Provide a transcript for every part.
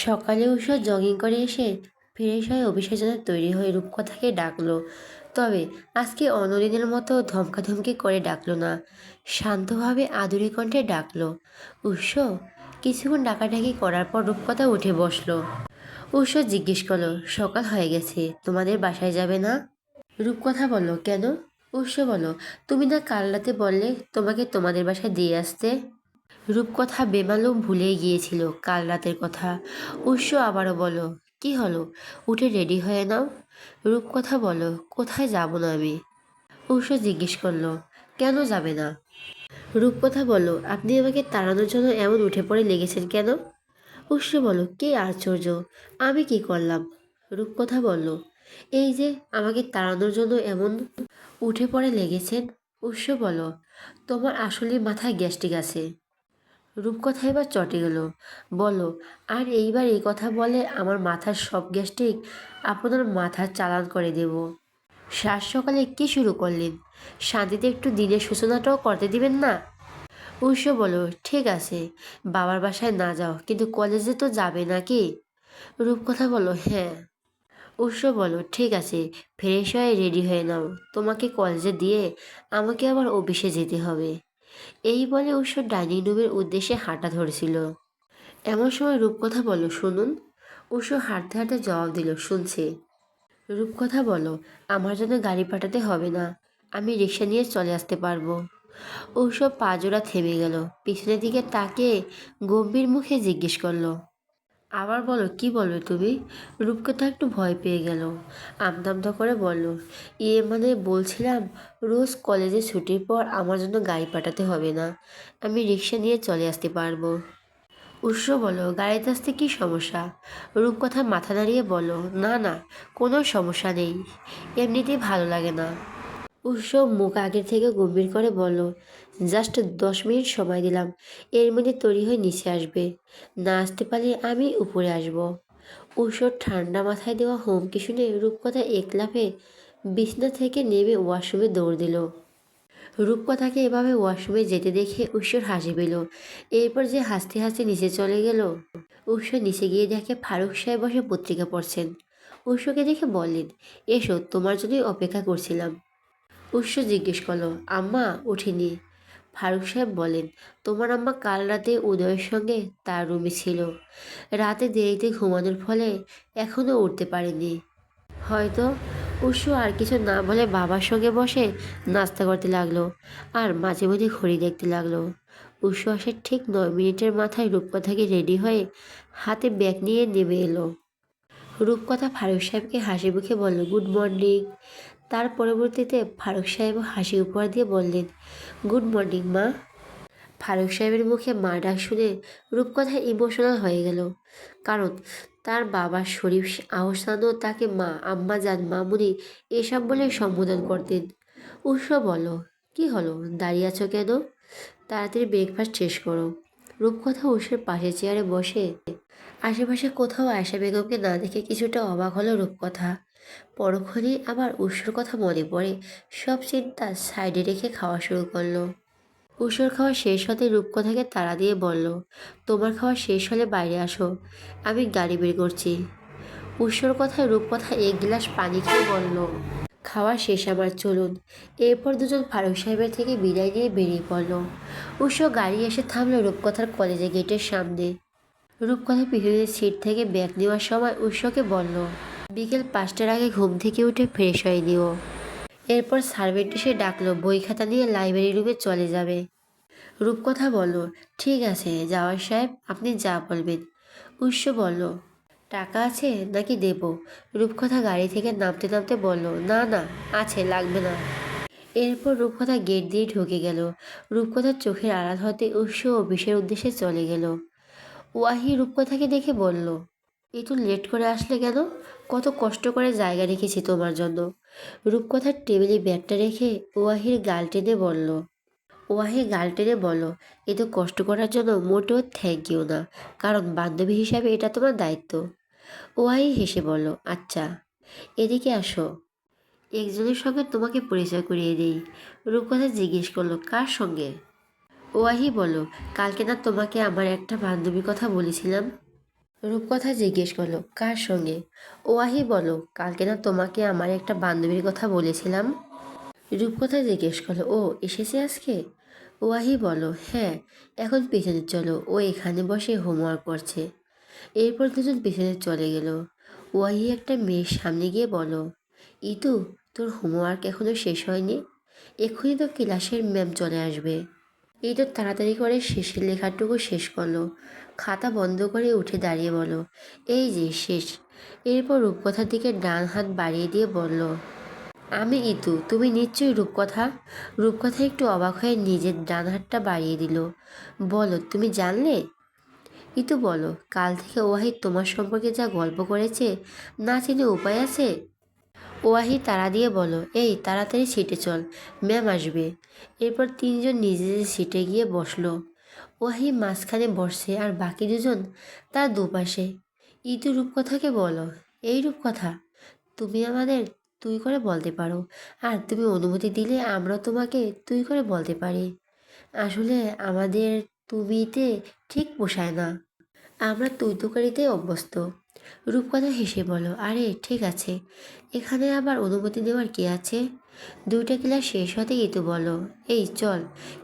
সকালে উষা জগিং করে এসে ফ্রেশ হয়ে অফিসের জন্য তৈরি হয়ে রূপকথাকে ডাকলো। তবে আজকে অন্যদিনের মতো ধমকাধমকি করে ডাকলো না, শান্তভাবে আদুরে কণ্ঠে ডাকলো, উৎস। কিছুক্ষণ ডাকাডাকি করার পর রূপকথা উঠে বসলো। উৎস জিজ্ঞেস করলো, সকাল হয়ে গেছে, তোমাদের বাসায় যাবে না? রূপকথা বলল, কেন? উৎস বলল, তুমি না কাল রাতে বললে তোমাকে তোমাদের বাসায় দিয়ে আসতে। রূপকথা বেমালুম ভুলেই গিয়েছিল কাল রাতের কথা। উৎস আবারও বলো, কি হলো, উঠে রেডি হয়ে নাও। রূপকথা বলো, কোথায় যাব না আমি? উৎস জিজ্ঞেস করলো, কেন যাবে না? রূপকথা বলল, আপনি আমাকে তাড়ানোর জন্য এমন উঠে পড়ে লেগেছেন কেন? উৎস বলো, কে আশ্চর্য, আমি কি করলাম? রূপকথা বলল, এই যে আমাকে তাড়ানোর জন্য এমন উঠে পড়ে লেগেছেন। উৎস বলো, তোমার আসলে মাথায় গ্যাস্ট্রিক আছে। রূপকথা এবার চটে গেল, বলো, আর এইবার এই কথা বলে আমার মাথার সব গ্যাস্ট্রিক আপনার মাথার চালান করে দেব। সাত সকালে কি শুরু করলেন? শান্তিতে একটু দিনের সূচনাটাও করতে দিবেন না? উৎস বলো, ঠিক আছে, বাবার বাসায় না যাও, কিন্তু কলেজে তো যাবে নাকি? রূপকথা বলো, হ্যাঁ। উৎস বলো, ঠিক আছে, ফ্রেশ হয়ে রেডি হয়ে নাও, তোমাকে কলেজে দিয়ে আমাকে আবার অফিসে যেতে হবে। এই বলে উৎস ডাইনিং রুমের উদ্দেশ্যে হাঁটা ধরেছিল। এমন সময় রূপকথা বলল, শুনুন। উৎস হাঁটতে হাঁটতে জবাব দিল, শুনছি। রূপকথা বলল, আমার জন্য গাড়ি পাঠাতে হবে না, আমি রিক্সা নিয়ে চলে আসতে পারবো। উৎস পা জোড়া থেমে গেল, পিছনের দিকে তাকিয়ে গম্ভীর মুখে জিজ্ঞেস করলো, আবার বলো, কি বলবে তুমি? রূপকথা একটু ভয় পেয়ে গেল, আমতা আমতা করে বলল, ইয়ে মানে বলছিলাম, রোজ কলেজে ছুটির পর আমার জন্য গাড়ি পাঠাতে হবে না, আমি রিক্সা নিয়ে চলে আসতে পারবো। উৎস বলো, গাড়িতে আসতে কি সমস্যা? রূপকথা মাথা নাড়িয়ে বলো, না না, কোনো সমস্যা নেই, এমনিতেই ভালো লাগে না। উৎস মুখ আগের থেকে গম্ভীর করে বলল, জাস্ট 10 মিনিট সময় দিলাম, এর মধ্যে তৈরি হয়ে নিচে আসবে, না আসতে পারলে আমি উপরে আসব। উৎস ঠান্ডা মাথায় দেওয়া হুমকি শুনে রূপকথা এক লাফে বিছনা থেকে নেমে ওয়াশরুমে দৌড় দিল। রূপকথাকে এভাবে ওয়াশরুমে যেতে দেখে উৎসর হাসি পেল। এরপর যে হাসতে হাসতে নিচে চলে গেল। উৎস নিচে গিয়ে দেখে ফারুক সাহেব বসে পত্রিকা পড়ছেন। উৎসকে দেখে বললেন, এসো, তোমার জন্যই অপেক্ষা করছিলাম। উৎস জিজ্ঞেস করলো, আম্মা উঠিনি? ফারুক সাহেব বলেন, তোমার আম্মা কাল রাতে উদয়ের সঙ্গে তার রুমে ছিল, রাতে দেরিতে ঘুমানোর ফলে এখনও উঠতে পারেনি হয়তো। উৎস আর কিছু না বলে বাবার সঙ্গে বসে নাস্তা করতে লাগলো আর মাঝে মাঝে ঘড়ি দেখতে লাগলো। উৎস আসার ঠিক 9 মিনিটের মাথায় রূপকথাকে রেডি হয়ে হাতে ব্যাগ নিয়ে নেমে এলো। রূপকথা ফারুক সাহেবকে হাসি মুখে বলল, গুড মর্নিং। তার পরবর্তীতে ফারুক সাহেবও হাসি উপহার দিয়ে বললেন, গুড মর্নিং মা। ফারুক সাহেবের মুখে মা ডাক শুনে রূপকথা ইমোশনাল হয়ে গেল, কারণ তার বাবা শরীফ আহসানও তাকে মা, আম্মা জান, মামুনি এসব বলে সম্বোধন করতেন। উৎস বলো, কি হলো, দাঁড়িয়ে আছো কেন? তাড়াতাড়ি ব্রেকফাস্ট শেষ করো। রূপকথা উৎসের পাশে চেয়ারে বসে আশেপাশে কোথাও আয়েশা বেগমকে না দেখে কিছুটা অবাক হলো রূপকথা। পরক্ষণেই আবার উৎসর কথা মনে পড়ে, সব চিন্তা সাইডে রেখে খাওয়া শুরু করলো। উৎসর খাওয়া শেষ হতে রূপকথাকে তাড়া দিয়ে বলল, তোমার খাওয়া শেষ হলে বাইরে আসো, আমি গাড়ি বের করছি। উৎসর কথায় রূপকথা এক গ্লাস পানি খেয়ে বলল, খাওয়া শেষ আমার, চলুন। এরপর দুজন ফারুক সাহেবের থেকে বিদায় নিয়ে বেরিয়ে পড়ল। উৎস গাড়ি এসে থামলো রূপকথার কলেজের গেটের সামনে। রূপকথা পিছনের সিট থেকে ব্যাগ নেওয়ার সময় উৎসকে বলল, বিকেল 5টার আগে ঘুম থেকে উঠে ফ্রেশ হয়ে নিও। এরপর সার্ভেন্ট এসে ডাকলো, বই খাতা নিয়ে লাইব্রেরি রুমে চলে যাবে। রূপকথা বলল, ঠিক আছে জাওয়ার সাহেব, আপনি যা বলবেন। উৎস বলল, টাকা আছে নাকি দেব? রূপকথা গাড়ি থেকে নামতে নামতে বলল, না না, আছে, লাগবে না। এরপর রূপকথা গেট দিয়ে ঢুকে গেল। রূপকথার চোখের আড়াল হতে উৎস অফিসের উদ্দেশ্যে চলে গেল। ওয়াহি রূপকথাকে দেখে বলল, একটু লেট করে আসলে কেন? কত কষ্ট করে জায়গা রেখেছি তোমার জন্য। রূপকথার টেবিলে ব্যাগটা রেখে ওয়াহি গাল টেনে বলল, এ তো কষ্ট করার জন্য মোটেও থ্যাংক ইউ না, কারণ বান্ধবী হিসাবে এটা তোমার দায়িত্ব। ওয়াহি হেসে বলল, আচ্ছা, এদিকে আসো, একজনের সঙ্গে তোমাকে পরিচয় করিয়ে দিই। রূপকথা জিজ্ঞেস করলো, কার সঙ্গে? ওয়াহি বলল, কালকে না তোমাকে আমার একটা বান্ধবীর কথা বলেছিলাম? রূপকথা জিজ্ঞেস করলো, কার সঙ্গে? ওয়াহি বলল, কালকে না তোমাকে আমার একটা বান্ধবীর কথা বলেছিলাম। রূপকথা জিজ্ঞেস করলো, ও এসেছে আজকে? ওয়াহি বলল, হ্যাঁ, এখন পেছনে চলো, ও এখানে বসে হোমওয়ার্ক করছে। এরপর দুজন পেছনে চলে গেল। ওয়াহি একটা মেয়ের সামনে গিয়ে বলল, ইতু, তোর হোমওয়ার্ক এখনো শেষ হয়নি? এক্ষুনি তো ক্লাসের ম্যাম চলে আসবে। এই তো তাড়াতাড়ি করে শেষের লেখাটুকু শেষ করলো। খাতা বন্ধ করে উঠে দাঁড়িয়ে বলো, এই যে শেষ। এরপর রূপকথার দিকে ডান হাত বাড়িয়ে দিয়ে বলল, আমি ইতু, তুমি নিশ্চয়ই রূপকথা। রূপকথা একটু অবাক হয়ে নিজের ডান হাতটা বাড়িয়ে দিল। বলো, তুমি জানলে? ইতু বলো, কাল থেকে ওয়াহিদ তোমার সম্পর্কে যা গল্প করেছে, না চিনে উপায় আছে? ওয়াহি তাড়া দিয়ে বলো, এই তাড়াতাড়ি সিটে চল, ম্যাম আসবে। এরপর তিনজন নিজেদের সিটে গিয়ে বসলো। ওয়াহি মাঝখানে বসছে আর বাকি দুজন তার দুপাশে। ইতু রূপকথাকে বলো, এই রূপকথা, তুমি আমাদের তুই করে বলতে পারো, আর তুমি অনুমতি দিলে আমরা তোমাকে তুই করে বলতে পারি। আসলে আমাদের তুমিতে ঠিক পোষায় না, আমরা তুই তুকারিতে অভ্যস্ত। রূপকথা হেসে বলো, আরে ঠিক আছে, এখানে আবার অনুমতি দেওয়ার কি আছে? দুইটা ক্লাস শেষ হতেই তো বলো, এই চল,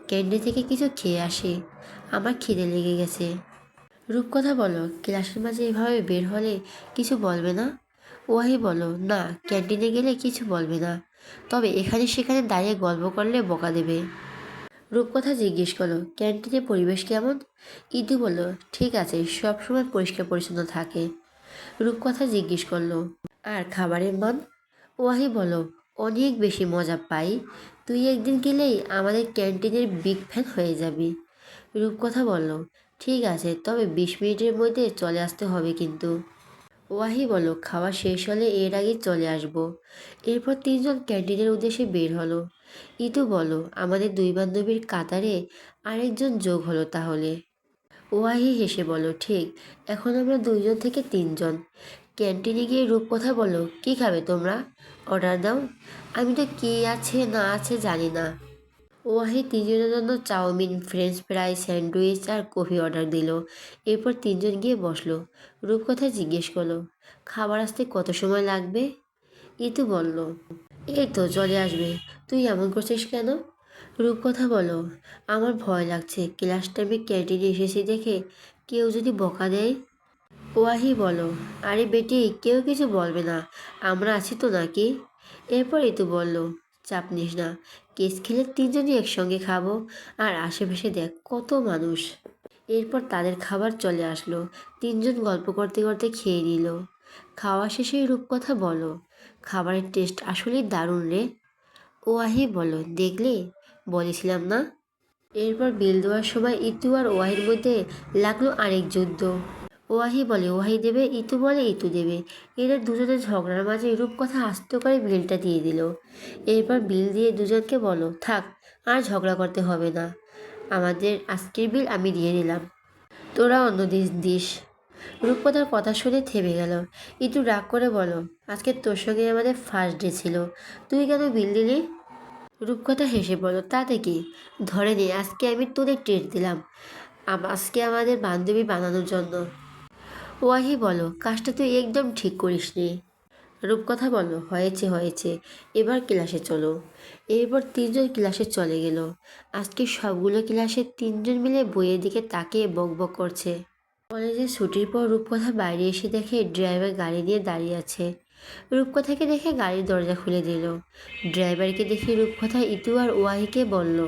ক্যান্টিন থেকে কিছু খেয়ে আসি, আমার খিদে লেগে গেছে। রূপকথা বলো, ক্লাসের মাঝে এভাবে বের হলে কিছু বলবে না? ওয়াহি বলো, না, ক্যান্টিনে গেলে কিছু বলবে না, তবে এখানে সেখানে দাঁড়িয়ে গল্প করলে বকা দেবে। রূপকথা জিজ্ঞেস করলো, ক্যান্টিনের পরিবেশ কেমন? ইদু বলল, ঠিক আছে, সবসময় পরিষ্কার পরিচ্ছন্ন থাকে। রূপকথা জিজ্ঞেস করলো, আর খাবারের মান? ওয়াহি বলো, অনেক বেশি মজা পাই, তুই একদিন গেলেই আমাদের ক্যান্টিনের বিগ ফ্যান হয়ে যাবি। রূপকথা বলল, ঠিক আছে, তবে 20 মিনিটের মধ্যে চলে আসতে হবে কিন্তু। ওয়াহি বলল, খাওয়া শেষ হলে এর আগে চলে আসব। এরপর তিনজন ক্যান্টিনের উদ্দেশ্যে বের হলো। ইতু বলল, আমাদের দুই বান্ধবীর কাতারে আরেকজন যোগ হলো তাহলে। ওয়াহি হেসে বলল, ঠিক, এখন আমরা দুইজন থেকে তিনজন। ক্যান্টিনে গিয়ে রূপকথা বলল, কি খাবে তোমরা? অর্ডার দাও। আমি তো কী আছে না আছে জানি না। ওয়াহি তিনজনের জন্য চাউমিন, ফ্রেঞ্চ ফ্রাই, স্যান্ডউইচ আর কফি অর্ডার দিল। এরপর তিনজন গিয়ে বসলো। রূপকথা জিজ্ঞেস করলো, খাবার আসতে কত সময় লাগবে? ইতু বলল, এই তো চলে আসবে। তুই এমন করছিস কেন? রূপকথা বলো, আমার ভয় লাগছে, ক্লাস টাইমে ক্যান্টিনে এসেছি দেখে কেউ যদি বকা দেয়। ওয়াহি বলো, আরে বেটি, কেউ কিছু বলবে না, আমরা আছি তো নাকি? এরপর ইতু বলল, চাপ নিস না, কেস খেলে তিনজনই একসঙ্গে খাবো, আর আশেপাশে দেখ কত মানুষ। এরপর তাদের খাবার চলে আসলো। তিনজন গল্প করতে করতে খেয়ে নিল। খাওয়া শেষে রূপকথা বলো, খাবারের টেস্ট আসলেই দারুণ রে। ওয়াহি বলো, দেখলে, বলেছিলাম না। এরপর বিল দেওয়ার সময় ইতু আর ওয়াহির মধ্যে লাগলো আরেক যুদ্ধ। ওয়াহি বলে ওয়াহি দেবে, ইতু বলে ইতু দেবে। এদের দুজনের ঝগড়ার মাঝে রূপকথা আস্ত করে বিলটা দিয়ে দিল। এরপর বিল দিয়ে দুজনকে বলো, থাক, আর ঝগড়া করতে হবে না, আমাদের আজকের বিল আমি দিয়ে দিলাম, তোরা অন্য দিস দিস। রূপকথার কথা শুনে থেমে গেল। ইতু রাগ করে বলো, আজকে তোর সঙ্গে আমাদের ফার্স্ট ডে ছিল, তুই কেন বিল দিলি? রূপকথা হেসে বলো, তাতে কি, ধরে নে আজকে আমি তোদের ট্রিট দিলাম, আজকে আমাদের বান্ধবী বানানোর জন্য। ওয়াহি বলো, কাজটা তুই একদম ঠিক করিসনি। রূপকথা বলো, হয়েছে হয়েছে, এবার ক্লাসে চলো। এরপর তিনজন ক্লাসে চলে গেল। আজকে সবগুলো ক্লাসে তিনজন মিলে বইয়ের দিকে তাকিয়ে বকবক করছে। কলেজে ছুটির পর রূপকথা বাইরে এসে দেখে ড্রাইভার গাড়ি নিয়ে দাঁড়িয়ে আছে। রূপকথাকে দেখে গাড়ির দরজা খুলে দিল। ড্রাইভারকে দেখে রূপকথা ইতু আর ওয়াহিকে বলল,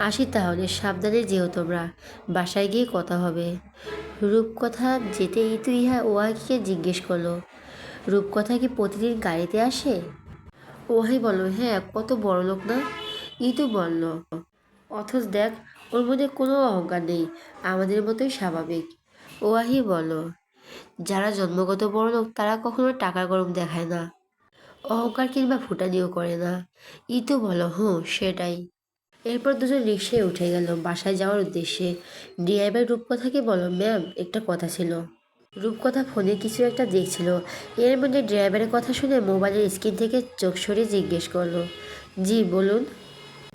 আসি তাহলে, সাবধানে যেও তোমরা, বাসায় গিয়ে কথা হবে। রূপকথা যেতে ইতু ইহা ওয়াহিকে জিজ্ঞেস করলো, রূপকথা কি প্রতিদিন গাড়িতে আসে? ওয়াহি বলল, হ্যাঁ, কত বড় লোক না। ইতু বলল, অথচ দেখ, ওর মধ্যে কোনো অহংকার নেই, আমাদের মতোই স্বাভাবিক। ওয়াহি বলল, যারা জন্মগত বড় লোক তারা কখনো টাকার গরম দেখায় না, অহংকার কিংবা ফুটানিও করে না। ইতু বলো, হুঁ, সেটাই। এরপর দুজন রিকশায় উঠে গেল বাসায় যাওয়ার উদ্দেশ্যে। ড্রাইভার রূপকথাকে বলো, ম্যাম, একটা কথা ছিল। রূপকথা ফোনে কিছু একটা দেখছিল। এর মধ্যে ড্রাইভারের কথা শুনে মোবাইলের স্ক্রিন থেকে চোখ সরিয়ে জিজ্ঞেস করলো, জি বলুন।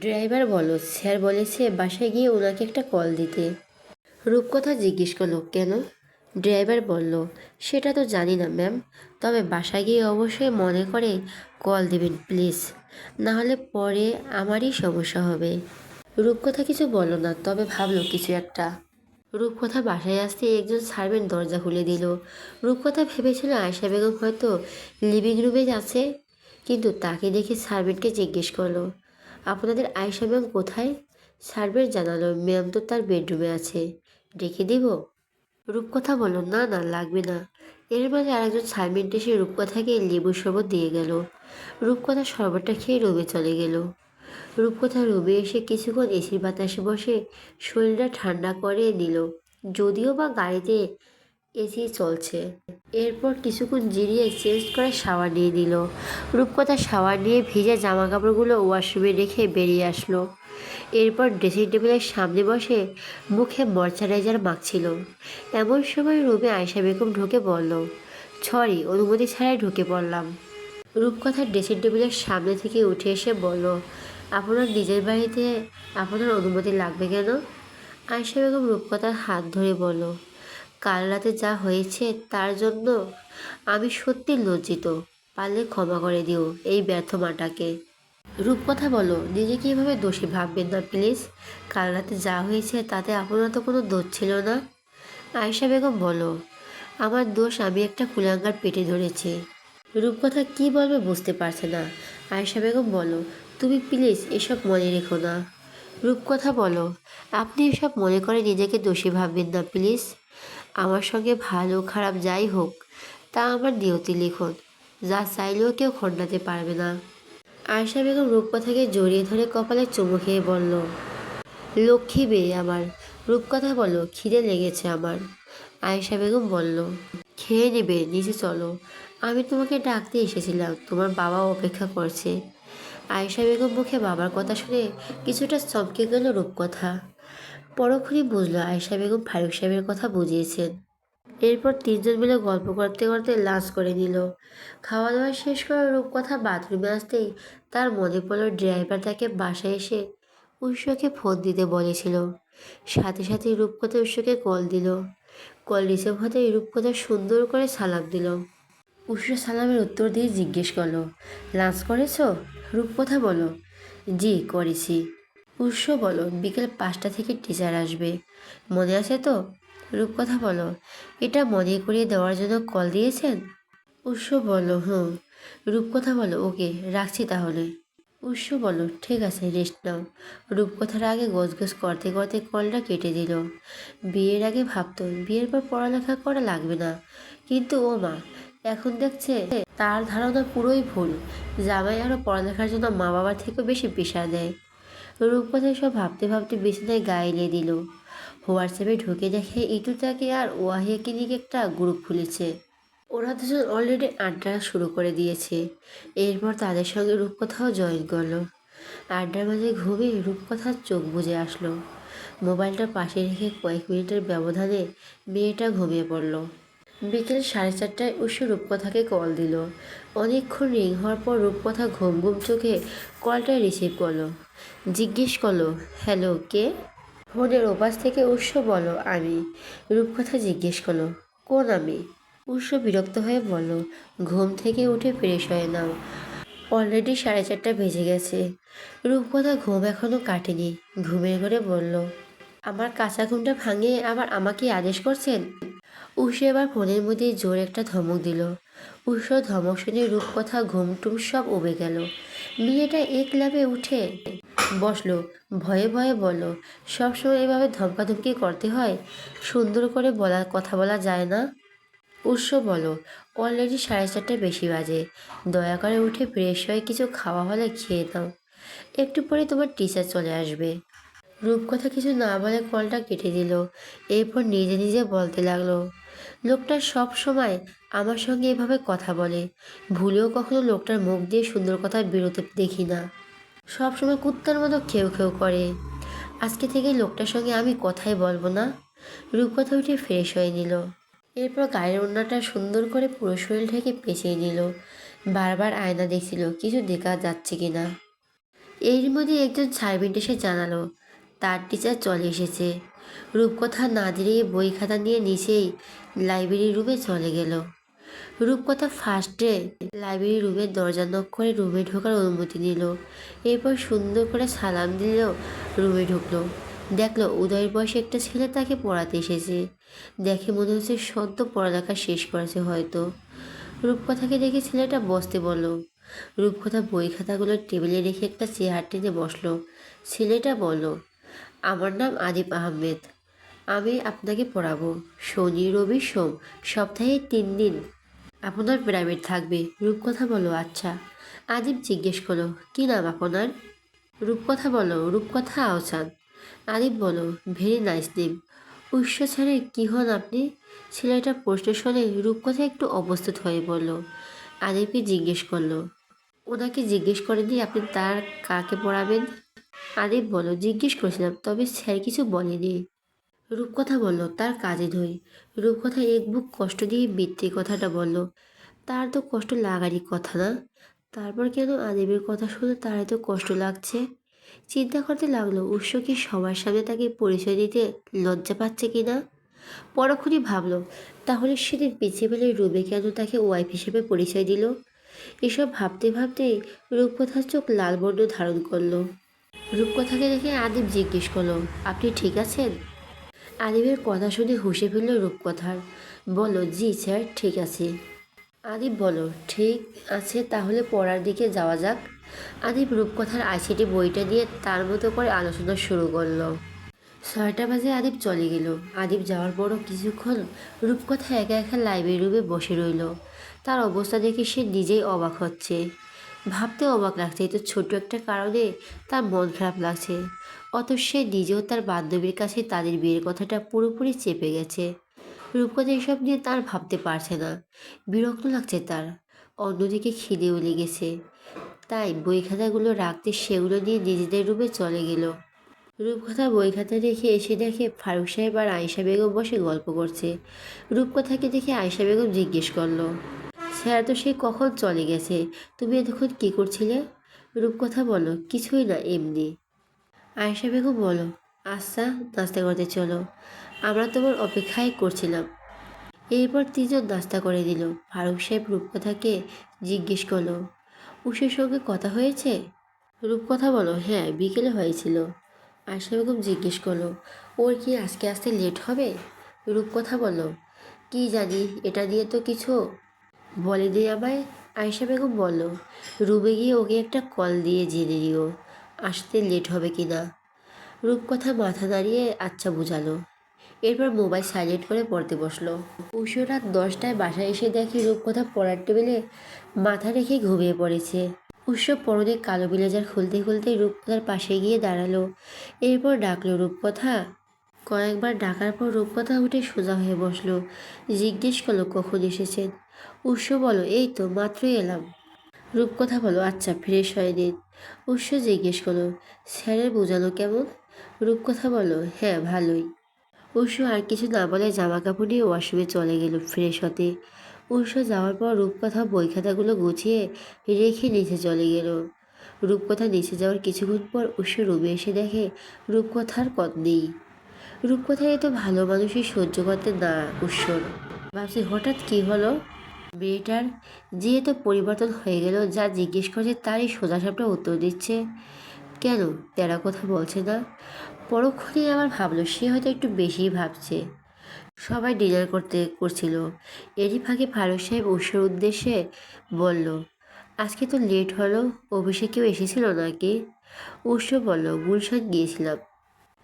ড্রাইভার বলো, স্যার বলেছে বাসায় গিয়ে ওনাকে একটা কল দিতে। রূপকথা জিজ্ঞেস করলো, কেন? ড্রাইভার বলল, সেটা তো জানি না ম্যাম, তবে বাসায় গিয়ে অবশ্যই মনে করে কল দেবেন প্লিজ, না হলে পরে আমারই সমস্যা হবে। রূপকথা কিছু বলল না, তবে ভাবলো কিছু একটা। রূপকথা বাসায় আসতে একজন সার্ভেন্ট দরজা খুলে দিল। রূপকথা ভেবেছিল আয়শা বেগম হয়তো লিভিং রুমে আছে, কিন্তু তাকে দেখে সার্ভেন্টকে জিজ্ঞেস করলো, আপনাদের আয়শা ম্যাম কোথায়? সার্ভেন্ট জানালো, ম্যাম তো তার বেডরুমে আছে, ডেকে দিব? রূপকথা বলল, না না লাগবে না। এর মাঝে আরেকজন সার্ভেন্ট এসে রূপকথাকে লেবুর শরবত দিয়ে গেল। রূপকথা শরবতটা খেয়ে রুমে চলে গেল। রূপকথা রুমে এসে কিছুক্ষণ এসির বাতাসে বসে শরীরটা ঠান্ডা করে নিল, যদিও বা গাড়িতে এসি চলছে। এরপর কিছুক্ষণ জিরিয়ে চেঞ্জ করে শাওয়ার নিয়ে নিল। রূপকথা শাওয়ার নিয়ে ভিজে জামা কাপড়গুলো ওয়াশরুমে রেখে বেরিয়ে আসলো। এরপর ড্রেসিং টেবিলের সামনে বসে মুখে ময়শ্চারাইজার মাখছিল। এমন সময় রুমে আয়শা বেগম ঢুকে বলল, সরি, অনুমতি ছাড়াই ঢুকে পড়লাম। রূপকথা ড্রেসিং টেবিলের সামনে থেকে উঠে এসে বলল, আপনার নিজের বাড়িতে আপনার অনুমতি লাগবে কেন? আয়শা বেগম রূপকথার হাত ধরে বলল, কাল রাতে যা হয়েছে তার জন্য আমি সত্যি লজ্জিত, পারলে ক্ষমা করে দিও এই ব্যর্থ মাটাকে। রূপকথা বলো, নিজেকে এভাবে দোষী ভাববেন না প্লিজ, কাল রাতে যা হয়েছে তাতে আপনার তো কোনো দোষ ছিল না। আয়েশা বেগম বলো, আমার দোষ, আমি একটা কুলাঙ্গার পেটে ধরেছি। রূপকথা কি বলবে বুঝতে পারছে না। আয়েশা বেগম বলো, তুমি প্লিজ এসব মনে রেখো না। রূপকথা বলো, আপনি এসব মনে করে নিজেকে দোষী ভাববেন না প্লিজ। আমার সঙ্গে ভালো খারাপ যাই হোক, তা আমার নিয়তি লিখন, যা চাইলেও কেউ খণ্ডাতে পারবে না। আয়েশা বেগম রূপকথাকে জড়িয়ে ধরে কপালে চুমু খেয়ে বলল, লক্ষ্মী মেয়ে আমার। রূপকথা বলল, খিদে লেগেছে আমার। আয়েশা বেগম বলল, খেয়ে নেবে, নিচে চলো, আমি তোমাকে ডাকতে এসেছিলাম, তোমার বাবা অপেক্ষা করছে। আয়েশা বেগম মুখে বাবার কথা শুনে কিছুটা চমকে গেল রূপকথা। পরক্ষণই বুঝলো আয়েশা বেগম ফারুক সাহেবের কথা বুঝিয়েছেন। এরপর তিনজন মিলে গল্প করতে করতে লাঞ্চ করে নিল। খাওয়া দাওয়া শেষ করে রূপকথা বাথরুমে আসতেই তার মনে পড়ল ড্রাইভার তাকে বাসায় এসে উৎসকে ফোন দিতে বলেছিল। সাথে সাথে রূপকথা উৎসকে কল দিল। কল রিসিভ হতেই রূপকথা সুন্দর করে সালাম দিল। উৎস সালামের উত্তর দিয়ে জিজ্ঞেস করলো, লাঞ্চ করেছো? রূপকথা বলো, জি করেছি। উৎস বলো, বিকেল 5টা থেকে টিচার আসবে, মনে আছে তো? রূপকথা বলো, এটা মনে করিয়ে দেওয়ার জন্য কল দিয়েছেন? উৎস বলো, হুম। রূপকথা বলো, ওকে রাখছি তাহলে। উৎস বলো, ঠিক আছে, রেস্ট নাও। রূপকথার আগে গোছগোছ করতে করতে কলটা কেটে দিল। বিয়ের আগে ভাবতো বিয়ের পর পড়ালেখা করা লাগবে না, কিন্তু ও মা, এখন দেখছে তার ধারণা পুরোই ভুল। জামাই আরও পড়ালেখার জন্য মা বাবার থেকেও বেশি পেশা দেয়। রূপকথা সব ভাবতে ভাবতে বিছানায় গা এলিয়ে দিল। হোয়াটসঅ্যাপে ঢুকে দেখে ইটু তাকে আর ওয়াহিয়াকে নিয়ে একটা গ্রুপ খুলেছে। ওরা দুজন অলরেডি আড্ডা শুরু করে দিয়েছে। এরপর তাদের সঙ্গে রূপকথাও জয়েন করলো। আড্ডার মাঝে ঘুমিয়ে রূপকথার চোখ বুজে আসলো। মোবাইলটা পাশে রেখে কয়েক মিনিটের ব্যবধানে মেয়েটা ঘুমিয়ে পড়ল। বিকেল 4:30টায় উষা রূপকথাকে কল দিল। অনেকক্ষণ রিং হওয়ার পর রূপকথা ঘুম ঘুম চোখে কলটা রিসিভ করলো। জিজ্ঞেস করলো, হ্যালো, কে? ফোনের ওপাশ থেকে উৎস বলো, আমি। রূপকথা জিজ্ঞেস করলো, কোন আমি? উৎস বিরক্ত হয়ে বলল, ঘুম থেকে উঠে ফ্রেশ হয়ে নাও, অলরেডি 4:30 বেজে গেছে। রূপকথা ঘুম এখনো কাটেনি, ঘুমের ঘরে বলল, আমার কাঁচা ঘুমটা ভাঙিয়ে আবার আমাকে আদেশ করছেন? উৎস এবার ফোনের মধ্যে জোর একটা ধমক দিল। উৎস ধমক শুনে রূপকথা ঘুমটুম সব উবে গেল। মেয়েটা এক লাফে উঠে বসলো, ভয়ে ভয়ে বলল, সবসময় এভাবে ধমকাধমকি করতে হয়? সুন্দর করে কথা বলা যায় না? উৎস বলো, অলরেডি 4:30 বেশি বাজে, দয়া করে উঠে ফ্রেশ হয়ে কিছু খাওয়া হলে খেয়ে নাও, একটু পরে তোমার টিচার চলে আসবে। রূপকথা কিছু না বলে কলটা কেটে দিল। এরপর নিজে নিজে বলতে লাগলো, লোকটা সব সময় আমার সঙ্গে এভাবে কথা বলে, ভুলেও কখনো লোকটার মুখ দিয়ে সুন্দর কথা বেরোতে দেখি না, সব সময় কুত্তার মতো খেউ খেউ করে। আজকে থেকে লোকটার সঙ্গে আমি কথাই বলবো না। রূপকথা উঠে ফ্রেশ হয়ে নিল। এরপর গায়ের ওড়নাটা সুন্দর করে পুরো শরীর ঢেকে পেঁচিয়ে নিল। বারবার আয়না দেখছিল কিছু দেখা যাচ্ছে কিনা। এর মধ্যে একজন সার্ভেন্ট এসে জানালো তার টিচার চলে এসেছে। রূপকথা না দিলেই বই খাতা নিয়ে নিচেই লাইব্রেরি রুমে চলে গেল। রূপকথা ফার্স্টে লাইব্রেরি রুমের দরজা নক করে রুমে ঢোকার অনুমতি নিল। এরপর সুন্দর করে সালাম দিল, রুমে ঢুকলো। দেখলো উদয়ের বয়সে একটা ছেলে তাকে পড়াতে এসেছে। দেখে মনে হচ্ছে সদ্য পড়ালেখা শেষ করেছে হয়তো। রূপকথাকে দেখে ছেলেটা বসতে বলল। রূপকথা বই খাতাগুলো টেবিলে রেখে একটা চেয়ার টেনে বসলো। ছেলেটা বলল, আমার নাম আদিব আহমেদ, আমি আপনাকে পড়াবো। শনি রবি সোম, সপ্তাহে 3 দিন আপনার প্রাইভেট থাকবে। রূপকথা বলল, আচ্ছা। আদিব জিজ্ঞেস করলো, কি নাম আপনার? রূপকথা বলল, রূপকথা আহসান। আদিব বলল, ভেরি নাইস নেম। উৎস ছেড়ে কি হন আপনি? ছেলেটা প্রশ্ন শুনে রূপকথা একটু অবস্থিত হয়ে বলল। আদিবকে জিজ্ঞেস করলো, ওনাকে জিজ্ঞেস করেননি আপনি তার কাকে পড়াবেন? আদিব বলল, জিজ্ঞেস করেছিলাম, তবে স্যার কিছু বলেনি। রূপকথা বলল, তার কাজে ধই। রূপকথা এক বুক কষ্ট দিয়ে বৃত্তি কথাটা বলল। তার তো কষ্ট লাগারই কথা না। তারপর কেন আদিবের কথা শুনে তার এত কষ্ট লাগছে? চিন্তা করতে লাগলো, উৎস কি সবার সামনে তাকে পরিচয় দিতে লজ্জা পাচ্ছে কিনা। পরক্ষণই ভাবলো, তাহলে সেদিন পিছিয়ে পেলে রুবে কেন তাকে ওয়াইফ হিসেবে পরিচয় দিল। এসব ভাবতে ভাবতেই রূপকথার চোখ লাল বর্ণ ধারণ করলো। রূপকথাকে দেখে আদিব জিজ্ঞেস করলো, আপনি ঠিক আছেন? আদিবের কথা শুনে হুঁশে ফেলল রূপকথার। বলল, জি স্যার, ঠিক আছে। আদিব বলল, ঠিক আছে, তাহলে পড়ার দিকে যাওয়া যাক। আদিব রূপকথার আইসিটি বইটা দিয়ে তার মতো করে আলোচনা শুরু করলো। 6টা বাজে আদিব চলে গেল। আদিব যাওয়ার পরও কিছুক্ষণ রূপকথা একা একা লাইব্রেরি রুমে বসে রইল। তার অবস্থা দেখে সে নিজেই অবাক হচ্ছে। ভাবতে অবাক লাগছে, তো ছোট একটা কারণে তার মন খারাপ লাগছে। অথচ সে নিজেও তার বান্ধবীর কাছে তাদের বিয়ের কথাটা পুরোপুরি চেপে গেছে। রূপকথা এসব নিয়ে তার ভাবতে পারছে না। বিরক্ত লাগছে তার। অন্যদিকে খিদেও লেগেছে। তাই বই খাতাগুলো রাখতে সেগুলো নিয়ে নিজেদের রুমে চলে গেল। রূপকথা বই খাতা রেখে এসে দেখে ফারুক সাহেব আর আয়েশা বেগম বসে গল্প করছে। রূপকথাকে দেখে আয়েশা বেগম জিজ্ঞেস করলো, স্যার তো সে কখন চলে গেছে, তুমি এতক্ষণ কী করছিলে? রূপকথা বলল, কিছুই না, এমনি। আয়েশা বেগম বলল, আচ্ছা, নাস্তা করতে চলো, আমরা তোমার অপেক্ষাই করছিলাম। এরপর 3জন নাস্তা করে দিল। ফারুক সাহেব রূপকথাকে জিজ্ঞেস করলো, উষের সঙ্গে কথা হয়েছে? রূপকথা বলো, হ্যাঁ, বিকেলে হয়েছিল। আয়েশা বেগম জিজ্ঞেস করলো, ওর কি আজকে আসতে লেট হবে? রূপকথা বলল, কি জানি, এটা দিয়ে তো কিছু বলেনি আমায়। আয়েশা বেগম বলল, রুমে গিয়ে ওকে একটা কল দিয়ে জেনে নিও আসতে লেট হবে কি না। রূপকথা মাথা নাড়িয়ে আচ্ছা বুঝালো। এরপর মোবাইল সাইলেন্ট করে পড়তে বসলো। উষো রাত 10টায় বাসায় এসে দেখে রূপকথা পড়ার টেবিলে মাথা রেখে ঘুমিয়ে পড়েছে। উৎসব পরনে কালো ব্লেজার খুলতে খুলতে রূপকথার পাশে গিয়ে দাঁড়ালো। এরপর ডাকলো, রূপকথা। কয়েকবার ডাকার পর রূপকথা উঠে সোজা হয়ে বসলো। জিজ্ঞেস করলো, কখন এসেছেন? উৎস বলো, এই তো মাত্রই এলাম। রূপকথা বলো, আচ্ছা, ফ্রেশ হয়ে নিন। উৎস জিজ্ঞেস করলো, স্যারের বোঝানো কেমন? রূপকথা বলো, হ্যাঁ, ভালোই। উৎস আর কিছু না বলে জামা কাপড় নিয়ে ওয়াশরুমে চলে গেল ফ্রেশ হতে। উৎস যাওয়ার পর রূপকথা বই খাতাগুলো গুছিয়ে রেখে নিচে চলে গেল। রূপকথা নিচে যাওয়ার কিছুক্ষণ পর উৎস রুমে এসে দেখে রূপকথার কত নেই। রূপকথা এত ভালো মানুষই সহ্য করতে না উৎসর। ভাবছি হঠাৎ কি হলো মেয়েটার, যে এত পরিবর্তন হয়ে গেল। যা জিজ্ঞেস করছে তারই সোজাসাপটা উত্তর দিচ্ছে। কেন তেরা কথা বলছে না? পরক্ষণেই আবার ভাবলো সে হয়তো একটু বেশিই ভাবছে। সবাই ডিনার করছিল। এরই ফাঁকে ফারুক সাহেব উৎসর উদ্দেশ্যে বলল, আজকে তো লেট হলো, অফিসে কেউ এসেছিল নাকি? উৎস বলল, গুলশান গিয়েছিলাম।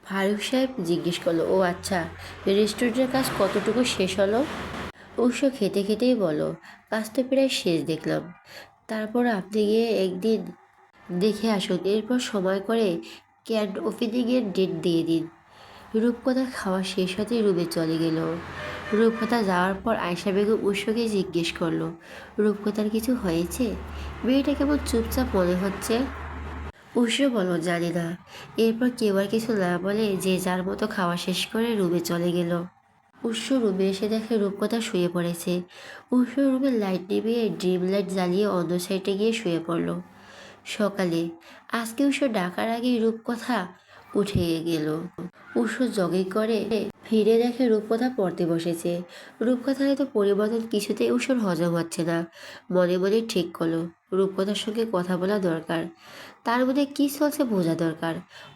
ফারুক সাহেব জিজ্ঞেস করলো, ও আচ্ছা, রেস্টুরেন্টের কাজ কতটুকু শেষ হলো? উৎস খেতে খেতেই বলো, কাজ তো প্রায় শেষ দেখলাম। তারপর আপনি গিয়ে একদিন দেখে আসুন, এরপর সময় করে ক্যান্ড ওপেনিংয়ের ডেট দিয়ে দিন। রূপকথা খাওয়া শেষ হতেই রুমে চলে গেল। রূপকথা যাওয়ার পর আয়েশা বেগম উৎসকে জিজ্ঞেস করলো, রূপকথার কিছু হয়েছে? মেয়েটা কেমন চুপচাপ মনে হচ্ছে। উৎস বলো, জানি না। এরপর কেউ আর কিছু না বলে যে যার মতো খাওয়া শেষ করে রুমে চলে গেল। উৎস রুমে এসে দেখে রূপকথা শুয়ে পড়েছে। উৎস রুমের লাইট নিভিয়ে ড্রিম লাইট জ্বালিয়ে অন্য সাইডে গিয়ে শুয়ে পড়ল। সকালে আজকে উৎস ডাকার আগেই রূপকথা উঠে গেল। উষু জগিং করে ফিরে দেখে রূপকথা পড়তে বসেছে। রূপকথার এত পরিবর্তন কিছুতেই উষুর হজম হচ্ছে না। মনে মনে ঠিক করলো রূপকথার সঙ্গে কথা বলা দরকার, তার মধ্যে কি চলছে বোঝা দরকার।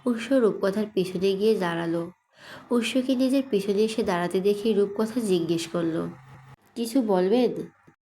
উষু রূপকথার পিছনে গিয়ে দাঁড়ালো। উষুকে নিজের পিছনে এসে দাঁড়াতে দেখে রূপকথা জিজ্ঞেস করলো, কিছু বলবেন?